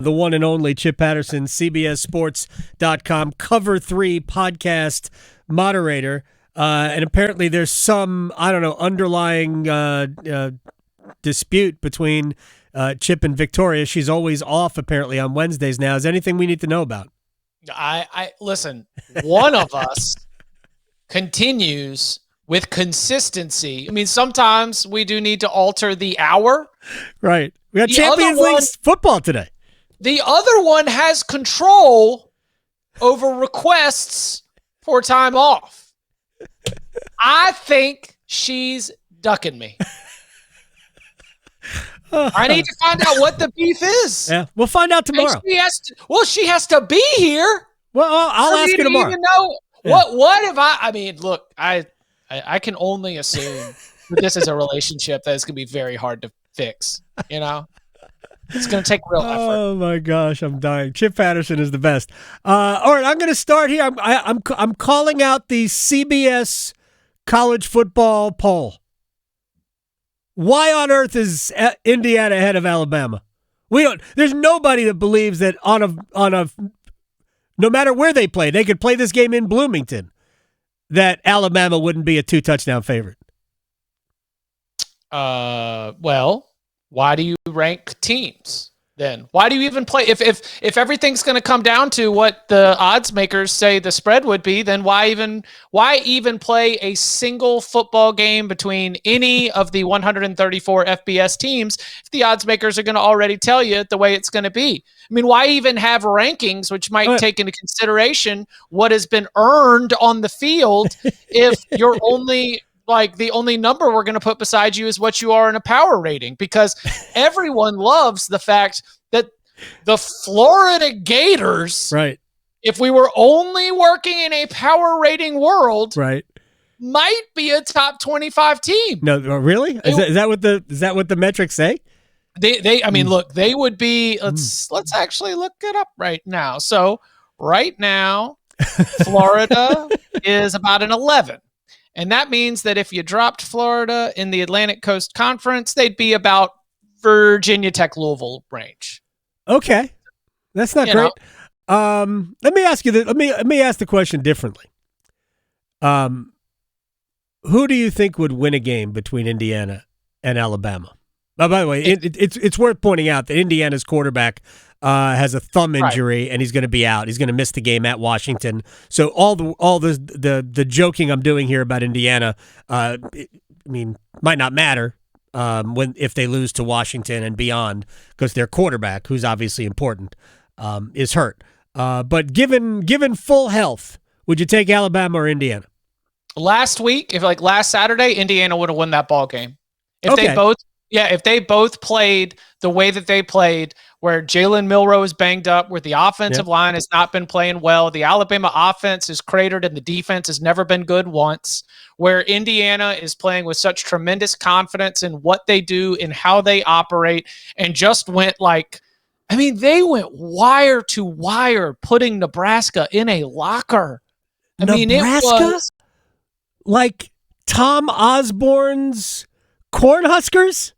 The one and only Chip Patterson, CBSSports.com, Cover 3 podcast moderator. And apparently there's some, underlying dispute between Chip and Victoria. She's always off, apparently, on Wednesdays now. Is there anything we need to know about? I listen, one of us continues with consistency. I mean, sometimes we do need to alter the hour. Right. We got Champions League football today. The other one has control over requests for time off. I think she's ducking me. I need to find out what the beef is. Yeah, we'll find out tomorrow. She has to be here. Well, I'll ask her tomorrow. Even know what if I mean, look, I can only assume that this is a relationship that is going to be very hard to fix, you know? It's going to take real effort. Oh my gosh, I'm dying. Chip Patterson is the best. All right, I'm going to start here. I'm calling out the CBS college football poll. Why on earth is Indiana ahead of Alabama? There's nobody that believes that no matter where they play, they could play this game in Bloomington, that Alabama wouldn't be a 2-touchdown favorite. Well, why do you rank teams then? Why do you even play? If everything's going to come down to what the odds makers say the spread would be, then why even play a single football game between any of the 134 FBS teams if the odds makers are going to already tell you the way it's going to be? I mean, why even have rankings which might take into consideration what has been earned on the field if you're only the only number we're going to put beside you is what you are in a power rating? Because everyone loves the fact that the Florida Gators, right, if we were only working in a power rating world, right, might be a top 25 team. No, really? Is that what the metrics say? I mean, look, they would be. Let's actually look it up right now. So right now, Florida is about an 11. And that means that if you dropped Florida in the Atlantic Coast Conference, they'd be about Virginia Tech, Louisville range. Okay. That's not great. Let me ask you that. Let me ask the question differently. Who do you think would win a game between Indiana and Alabama? By the way, it's worth pointing out that Indiana's quarterback has a thumb injury, and he's going to be out. He's going to miss the game at Washington. So all the joking I'm doing here about Indiana, might not matter if they lose to Washington and beyond, because their quarterback, who's obviously important, is hurt. But given full health, would you take Alabama or Indiana? Last week, last Saturday, Indiana would have won that ball game. If they both played the way that they played, where Jalen Milroe is banged up, where the offensive line has not been playing well, the Alabama offense is cratered and the defense has never been good once, where Indiana is playing with such tremendous confidence in what they do and how they operate, and just went they went wire to wire, putting Nebraska in a locker. Nebraska? It was like Tom Osborne's Cornhuskers?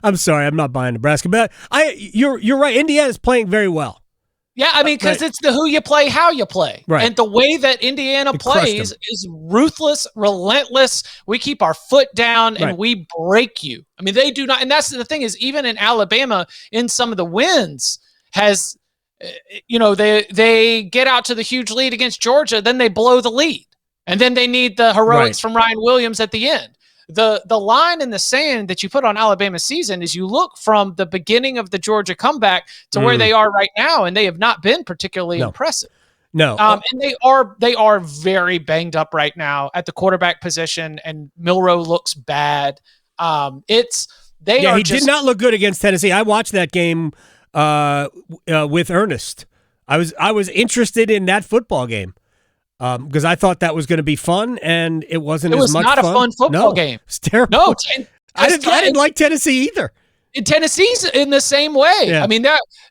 I'm sorry, I'm not buying Nebraska, but you're right. Indiana's playing very well. Yeah, because it's the who you play, how you play. Right. And the way that Indiana plays is ruthless, relentless. We keep our foot down and we break you. They do not. And that's the thing, is even in Alabama, in some of the wins, has, they get out to the huge lead against Georgia, then they blow the lead. And then they need the heroics from Ryan Williams at the end. The line in the sand that you put on Alabama's season is you look from the beginning of the Georgia comeback to where they are right now, and they have not been particularly impressive. No. And they are very banged up right now at the quarterback position, and Milroe looks bad. He did not look good against Tennessee. I watched that game with Ernest. I was interested in that football game. Because I thought that was going to be fun, and it wasn't as much fun. It was not a fun football game. It's terrible. No, I didn't like Tennessee either. Tennessee's in the same way. Yeah.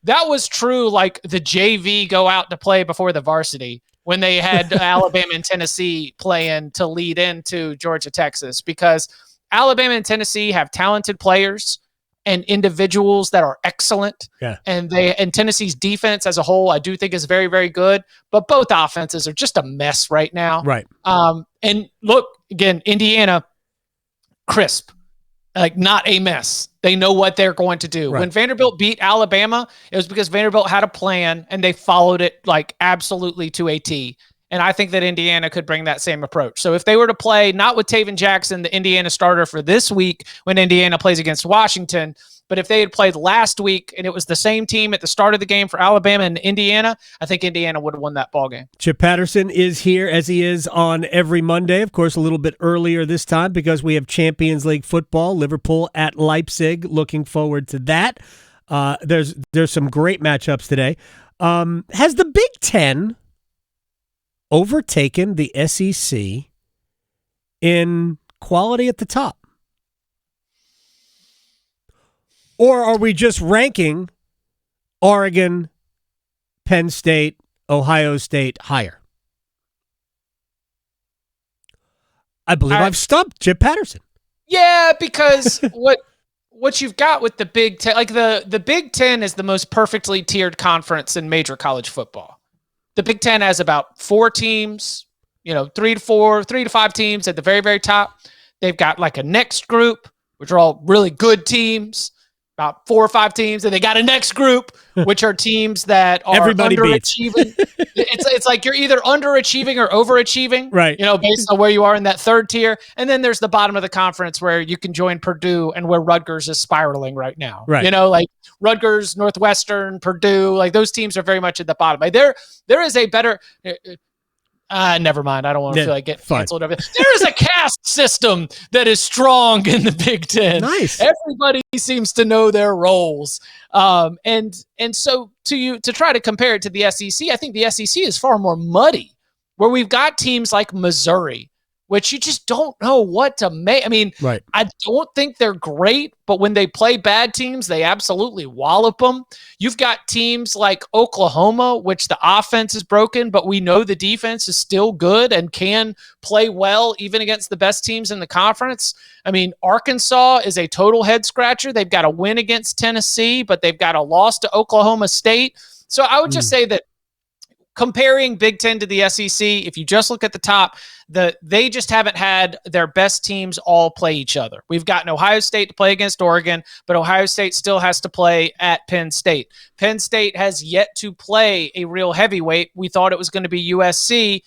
That was true, like the JV go out to play before the varsity, when they had Alabama and Tennessee playing to lead into Georgia, Texas, because Alabama and Tennessee have talented players. and individuals that are excellent. Yeah. And Tennessee's defense as a whole, I do think is very, very good, but both offenses are just a mess right now. Right. And look, again, Indiana, crisp, like not a mess. They know what they're going to do. Right. When Vanderbilt beat Alabama, it was because Vanderbilt had a plan and they followed it like absolutely to a T. And I think that Indiana could bring that same approach. So if they were to play, not with Taven Jackson, the Indiana starter for this week when Indiana plays against Washington, but if they had played last week and it was the same team at the start of the game for Alabama and Indiana, I think Indiana would have won that ball game. Chip Patterson is here as he is on every Monday. Of course, a little bit earlier this time because we have Champions League football, Liverpool at Leipzig. Looking forward to that. There's some great matchups today. Has the Big Ten overtaken the SEC in quality at the top? Or are we just ranking Oregon, Penn State, Ohio State higher? I believe I've stumped Chip Patterson. Yeah, because what you've got with the Big Ten, like the Big Ten is the most perfectly tiered conference in major college football. The Big Ten has about 4 teams, 3 to 5 teams at the very, very top. They've got like a next group, which are all really good teams, about 4 or 5 teams, and they got a next group, which are teams that are everybody underachieving. It's like you're either underachieving or overachieving, right? Based on where you are in that third tier. And then there's the bottom of the conference where you can join Purdue and where Rutgers is spiraling right now. Right. Like Rutgers, Northwestern, Purdue, like those teams are very much at the bottom. Like there is a better. Never mind. I don't want to feel like getting canceled over. There is a caste system that is strong in the Big Ten. Nice. Everybody seems to know their roles. And so to try to compare it to the SEC, I think the SEC is far more muddy, where we've got teams like Missouri, which you just don't know what to make. I mean, right. I don't think they're great, but when they play bad teams, they absolutely wallop them. You've got teams like Oklahoma, which the offense is broken, but we know the defense is still good and can play well even against the best teams in the conference. I mean, Arkansas is a total head scratcher. They've got a win against Tennessee, but they've got a loss to Oklahoma State. So I would just say that comparing Big Ten to the SEC, if you just look at the top, they just haven't had their best teams all play each other. We've gotten Ohio State to play against Oregon, but Ohio State still has to play at Penn State. Penn State has yet to play a real heavyweight. We thought it was going to be USC.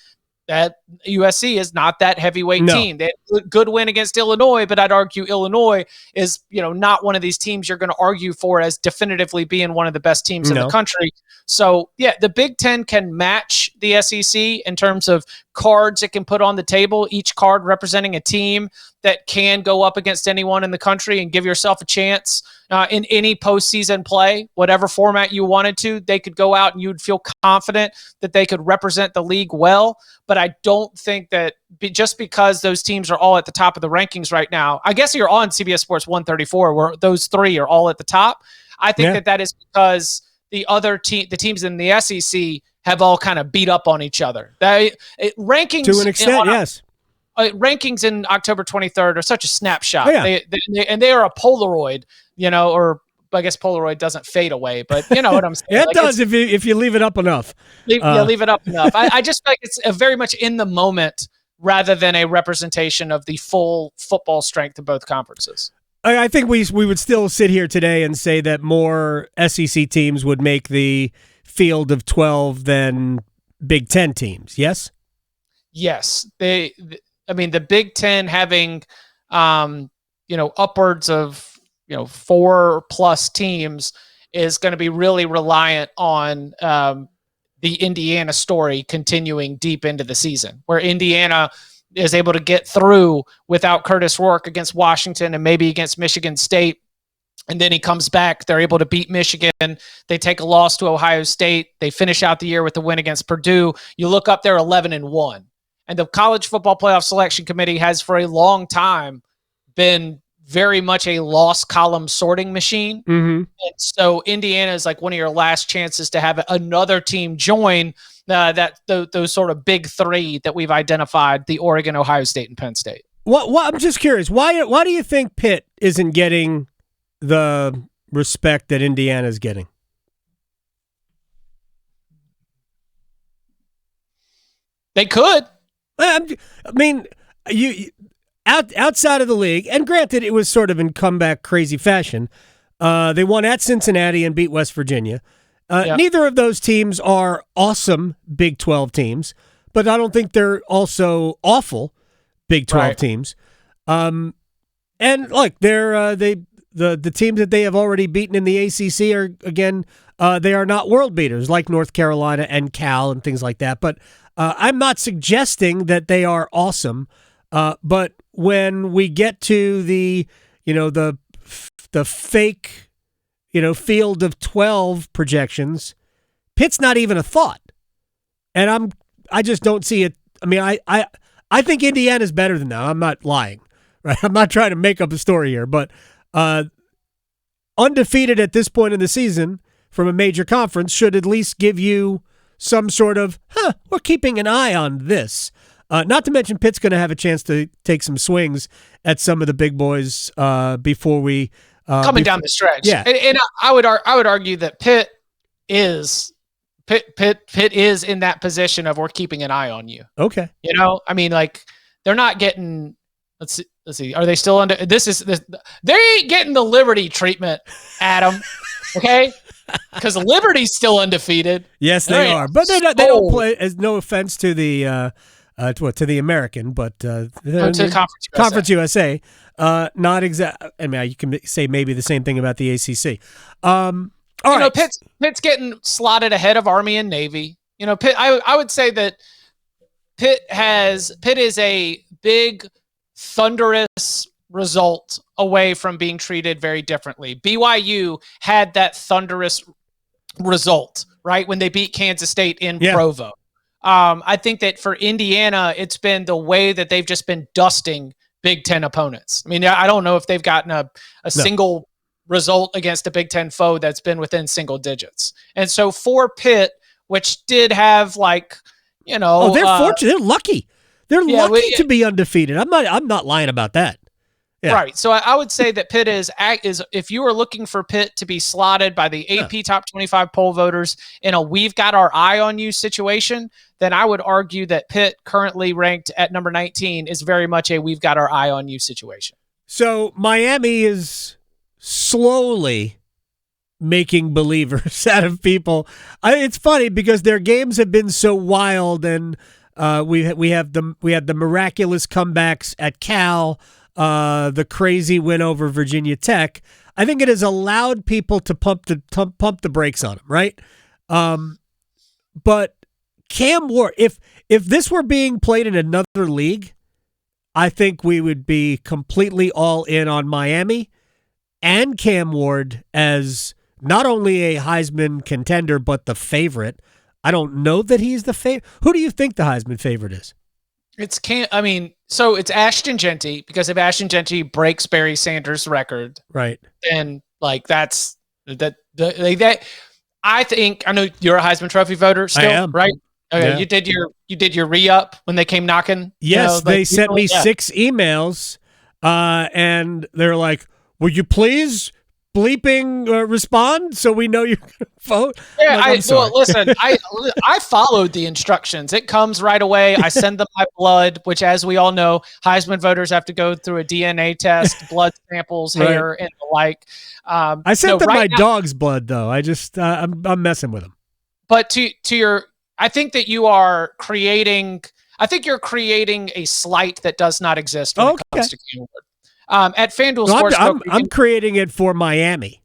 That USC is not that heavyweight team. They had a good win against Illinois, but I'd argue Illinois is, not one of these teams you're going to argue for as definitively being one of the best teams in the country. So, yeah, the Big Ten can match the SEC in terms of cards it can put on the table, each card representing a team that can go up against anyone in the country and give yourself a chance in any postseason play, whatever format you wanted to. They could go out and you'd feel confident that they could represent the league well. But I don't think that just because those teams are all at the top of the rankings right now, I guess you're on CBS Sports 134 where those 3 are all at the top. I think that is because the other the teams in the SEC have all kind of beat up on each other. Rankings to an extent, yes. Rankings in October 23rd are such a snapshot. Oh, yeah. They are a Polaroid, or I guess Polaroid doesn't fade away, but you know what I'm saying. It does if you leave it up enough. Leave it up enough. I just feel like it's very much in the moment rather than a representation of the full football strength of both conferences. I think we would still sit here today and say that more SEC teams would make the field of 12 than Big Ten teams. Yes? Yes. The Big Ten having, upwards of, 4+ teams is going to be really reliant on the Indiana story continuing deep into the season, where Indiana is able to get through without Curtis Rourke against Washington and maybe against Michigan State. And then he comes back. They're able to beat Michigan. They take a loss to Ohio State. They finish out the year with a win against Purdue. You look up, they're 11-1. And the College Football Playoff Selection Committee has for a long time been very much a loss column sorting machine. Mm-hmm. And so Indiana is like one of your last chances to have another team join those sort of big 3 that we've identified, the Oregon, Ohio State, and Penn State. What I'm just curious, why do you think Pitt isn't getting the respect that Indiana's getting? They could. I mean, you outside of the league, and granted, it was sort of in comeback crazy fashion. They won at Cincinnati and beat West Virginia. Yep. Neither of those teams are awesome Big 12 teams, but I don't think they're also awful Big 12 teams. And look, they're the teams that they have already beaten in the ACC are, again, they are not world beaters like North Carolina and Cal and things like that. But I'm not suggesting that they are awesome. But when we get to the fake, field of 12 projections, Pitt's not even a thought. And I just don't see it. I mean, I think Indiana's better than that. I'm not lying, right? I'm not trying to make up a story here, but undefeated at this point in the season from a major conference should at least give you some sort of, we're keeping an eye on this. Not to mention Pitt's going to have a chance to take some swings at some of the big boys before we coming down the stretch. Yeah, and I would argue that Pitt is in that position of we're keeping an eye on you. Okay, I mean, like they're not getting. Let's see. Are they still under? They ain't getting the Liberty treatment, Adam. Okay. Because Liberty's still undefeated. Yes, they are, but they don't play. As no offense to the to the American, but to Conference USA. Not exact. I mean, you can say maybe the same thing about the ACC. All right. Pitt's getting slotted ahead of Army and Navy. Pitt. I would say that Pitt is a big, thunderous result away from being treated very differently. BYU had that thunderous result, right, when they beat Kansas State in Provo. I think that for Indiana, it's been the way that they've just been dusting Big Ten opponents. I mean, I don't know if they've gotten a single result against a Big Ten foe that's been within single digits. And so for Pitt, which did have they're fortunate. They're lucky. They're lucky to be undefeated. I'm not lying about that. Yeah. Right. So I would say that Pitt is if you are looking for Pitt to be slotted by the AP top 25 poll voters in a we've got our eye on you situation, then I would argue that Pitt, currently ranked at number 19, is very much a we've got our eye on you situation. So Miami is slowly making believers out of people. It's funny because their games have been so wild, and we had the miraculous comebacks at Cal. The crazy win over Virginia Tech. I think it has allowed people to pump the brakes on him, right? But Cam Ward, if this were being played in another league, I think we would be completely all in on Miami and Cam Ward as not only a Heisman contender, but the favorite. I don't know that he's the favorite. Who do you think the Heisman favorite is? So it's Ashton Genty, because if Ashton Genty breaks Barry Sanders' record, right, then that's that. I think, I know you're a Heisman Trophy voter still, I am. right? Okay, yeah. you did your re-up when they came knocking. Yes, they sent me 6 emails, and they're like, "Will you please bleeping respond so we know you're going to vote?" Yeah, listen, I followed the instructions. It comes right away. I send them my blood, which, as we all know, Heisman voters have to go through a DNA test, blood samples, hair, and the like. I sent them my dog's blood, though. I just I'm messing with them. But I think that you are creating. I think you're creating a slight that does not exist when it comes to Cam Ward. At FanDuel Sportsbook, I'm creating it for Miami,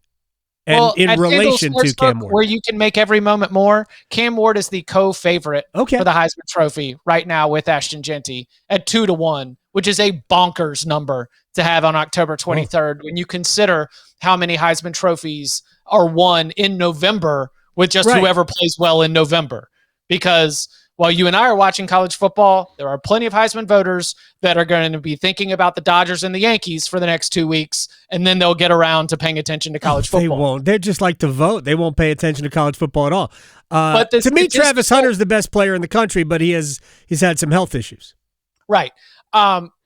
and in relation to Cam Ward, where you can make every moment more. Cam Ward is the co-favorite for the Heisman Trophy right now with Ashton Genty at 2-1, which is a bonkers number to have on October 23rd when you consider how many Heisman trophies are won in November with just whoever plays well in November. Because while you and I are watching college football, there are plenty of Heisman voters that are going to be thinking about the Dodgers and the Yankees for the next 2 weeks, and then they'll get around to paying attention to college football. They won't. They just like to vote. They won't pay attention to college football at all. But to me, Travis Hunter's the best player in the country, but he's had some health issues. Right.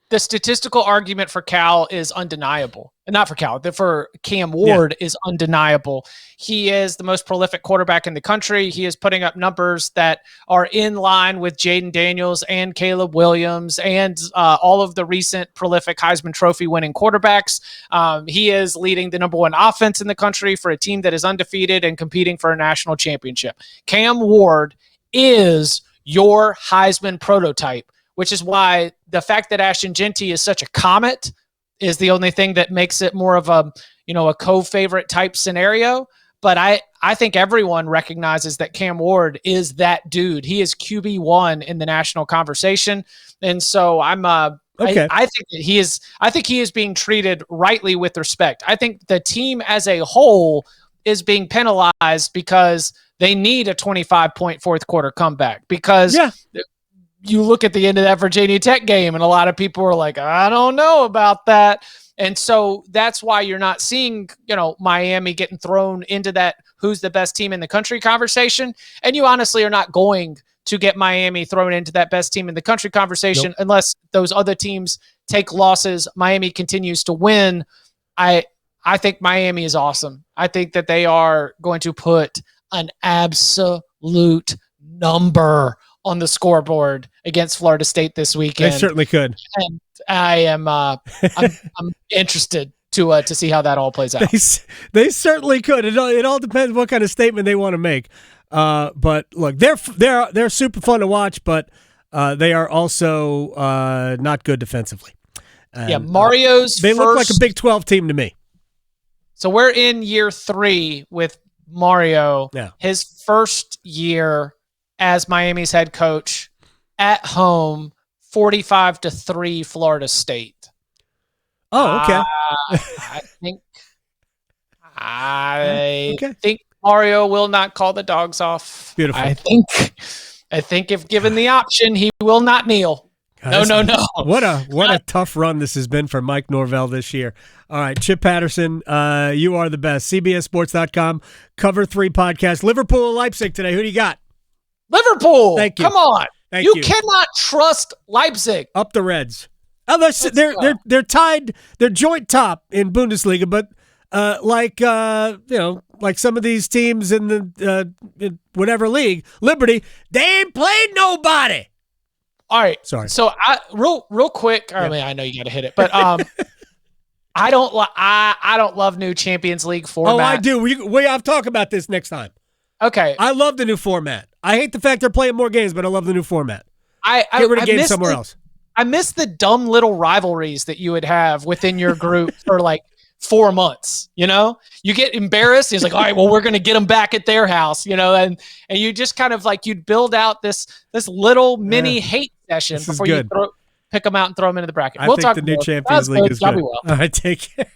the statistical argument for Cal is undeniable. Not for Cal, for Cam Ward is undeniable. He is the most prolific quarterback in the country. He is putting up numbers that are in line with Jaden Daniels and Caleb Williams and all of the recent prolific Heisman Trophy winning quarterbacks. He is leading the number one offense in the country for a team that is undefeated and competing for a national championship. Cam Ward is your Heisman prototype, which is why the fact that Ashton Jeanty is such a comet is the only thing that makes it more of a co-favorite type scenario. But I think everyone recognizes that Cam Ward is that dude. He is QB1 in the national conversation. And so okay. I think he is being treated rightly with respect. I think the team as a whole is being penalized because they need a 25-point fourth quarter comeback because you look at the end of that Virginia Tech game and a lot of people were like, I don't know about that. And so that's why you're not seeing, Miami getting thrown into that who's the best team in the country conversation. And you honestly are not going to get Miami thrown into that best team in the country conversation unless those other teams take losses. Miami continues to win. I think Miami is awesome. I think that they are going to put an absolute number on the scoreboard against Florida State this weekend. They certainly could. And I am I'm interested to see how that all plays out. They certainly could. It all depends what kind of statement they want to make. But look, they're super fun to watch, but they are also not good defensively. And, Mario's look like a Big 12 team to me. So we're in year 3 with Mario. Yeah. His first year as Miami's head coach at home, 45-3 Florida State. Oh, okay. I think Mario will not call the dogs off. Beautiful. I think if given the option, he will not kneel. God, no. What a tough run this has been for Mike Norvell this year. All right, Chip Patterson, you are the best. CBSSports.com, Cover 3 podcast. Liverpool and Leipzig today. Who do you got? Liverpool. Thank you. Come on. Thank you. You cannot trust Leipzig. Up the Reds. Oh, they're tied. They're joint top in Bundesliga, but like some of these teams in the in whatever league, Liberty, they ain't played nobody. All right. Sorry. So real quick. I mean, I know you got to hit it, but I don't love new Champions League format. Oh, I do. I'll talk about this next time. Okay. I love the new format. I hate the fact they're playing more games, but I love the new format. Get rid of games somewhere else. I miss the dumb little rivalries that you would have within your group for like 4 months. You get embarrassed. He's like, all right, well, we're going to get them back at their house, and you just kind of like you'd build out this little mini hate session before you pick them out and throw them into the bracket. I think the new Champions League is good. All right, take care.